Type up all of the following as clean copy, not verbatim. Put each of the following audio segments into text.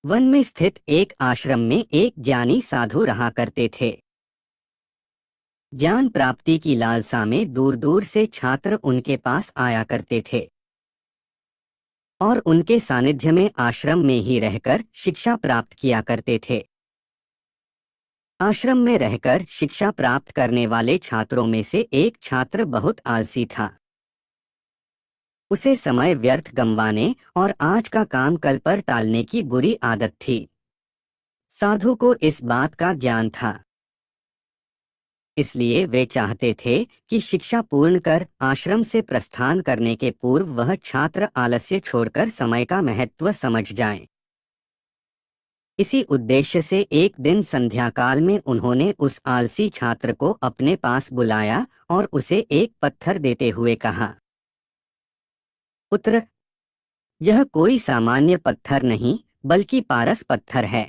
One में स्थित एक आश्रम में एक ज्ञानी साधु रहा करते थे। ज्ञान प्राप्ति की लालसा में दूर दूर से छात्र उनके पास आया करते थे और उनके सानिध्य में आश्रम में ही रहकर शिक्षा प्राप्त किया करते थे। आश्रम में रहकर शिक्षा प्राप्त करने वाले छात्रों में से एक छात्र बहुत आलसी था। उसे समय व्यर्थ गंवाने और आज का काम कल पर टालने की बुरी आदत थी। साधु को इस बात का ज्ञान था, इसलिए वे चाहते थे कि शिक्षा पूर्ण कर आश्रम से प्रस्थान करने के पूर्व वह छात्र आलस्य छोड़कर समय का महत्व समझ जाए। इसी उद्देश्य से एक दिन संध्या काल में उन्होंने उस आलसी छात्र को अपने पास बुलाया और उसे एक पत्थर देते हुए कहा, पुत्र, यह कोई सामान्य पत्थर नहीं बल्कि पारस पत्थर है।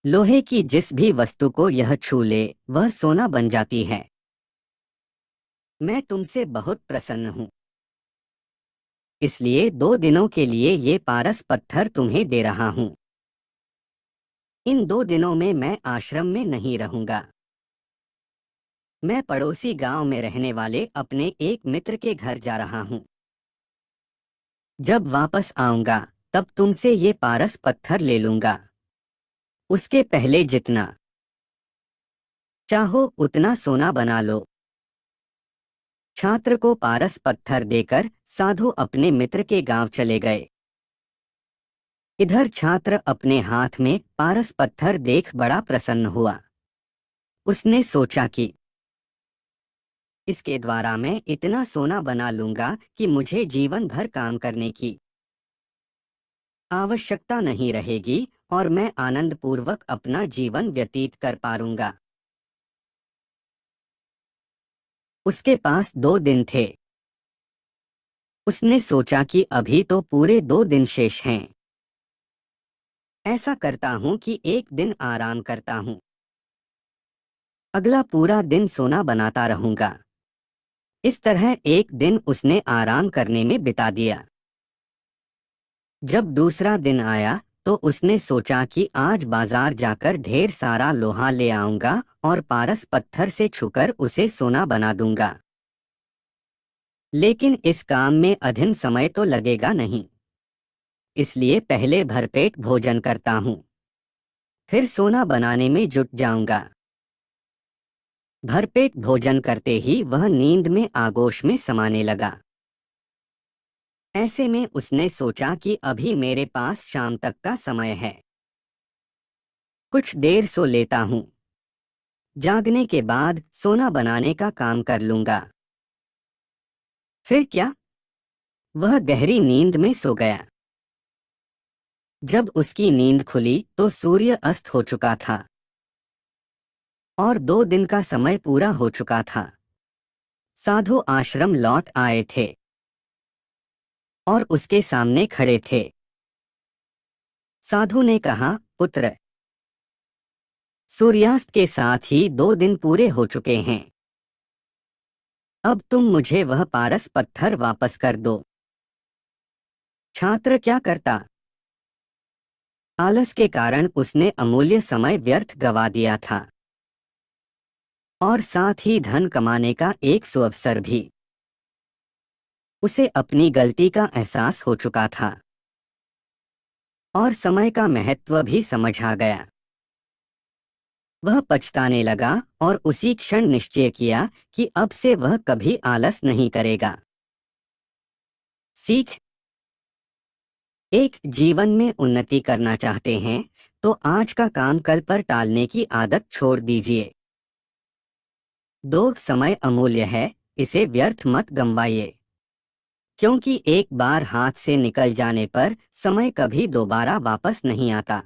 लोहे की जिस भी वस्तु को यह छू ले वह सोना बन जाती है। मैं तुमसे बहुत प्रसन्न हूँ, इसलिए 2 दिनों के लिए ये पारस पत्थर तुम्हें दे रहा हूँ। इन 2 दिनों में मैं आश्रम में नहीं रहूंगा। मैं पड़ोसी गांव में रहने वाले अपने एक मित्र के घर जा रहा हूँ। जब वापस आऊंगा तब तुमसे ये पारस पत्थर ले लूंगा। उसके पहले जितना चाहो उतना सोना बना लो। छात्र को पारस पत्थर देकर साधु अपने मित्र के गांव चले गए। इधर छात्र अपने हाथ में पारस पत्थर देख बड़ा प्रसन्न हुआ। उसने सोचा कि इसके द्वारा मैं इतना सोना बना लूंगा कि मुझे जीवन भर काम करने की आवश्यकता नहीं रहेगी और मैं आनंद पूर्वक अपना जीवन व्यतीत कर पाऊंगा। उसके पास 2 दिन थे। उसने सोचा कि अभी तो पूरे 2 दिन शेष हैं। ऐसा करता हूं कि एक दिन आराम करता हूं, अगला पूरा दिन सोना बनाता रहूंगा। इस तरह एक दिन उसने आराम करने में बिता दिया। जब दूसरा दिन आया तो उसने सोचा कि आज बाजार जाकर ढेर सारा लोहा ले आऊंगा और पारस पत्थर से छूकर उसे सोना बना दूंगा। लेकिन इस काम में अधिक समय तो लगेगा नहीं, इसलिए पहले भरपेट भोजन करता हूँ, फिर सोना बनाने में जुट जाऊंगा। भरपेट भोजन करते ही वह नींद में आगोश में समाने लगा। ऐसे में उसने सोचा कि अभी मेरे पास शाम तक का समय है, कुछ देर सो लेता हूँ, जागने के बाद सोना बनाने का काम कर लूंगा। फिर क्या, वह गहरी नींद में सो गया। जब उसकी नींद खुली तो सूर्य अस्त हो चुका था और 2 दिन का समय पूरा हो चुका था। साधु आश्रम लौट आए थे और उसके सामने खड़े थे। साधु ने कहा, पुत्र, सूर्यास्त के साथ ही 2 दिन पूरे हो चुके हैं। अब तुम मुझे वह पारस पत्थर वापस कर दो। छात्र क्या करता? आलस के कारण उसने अमूल्य समय व्यर्थ गवा दिया था और साथ ही धन कमाने का एक सुअवसर भी। उसे अपनी गलती का एहसास हो चुका था और समय का महत्व भी समझ आ गया। वह पछताने लगा और उसी क्षण निश्चय किया कि अब से वह कभी आलस नहीं करेगा। सीख: एक जीवन में उन्नति करना चाहते हैं तो आज का काम कल पर टालने की आदत छोड़ दीजिए। 2 समय अमूल्य है, इसे व्यर्थ मत गंवाइए, क्योंकि एक बार हाथ से निकल जाने पर समय कभी दोबारा वापस नहीं आता।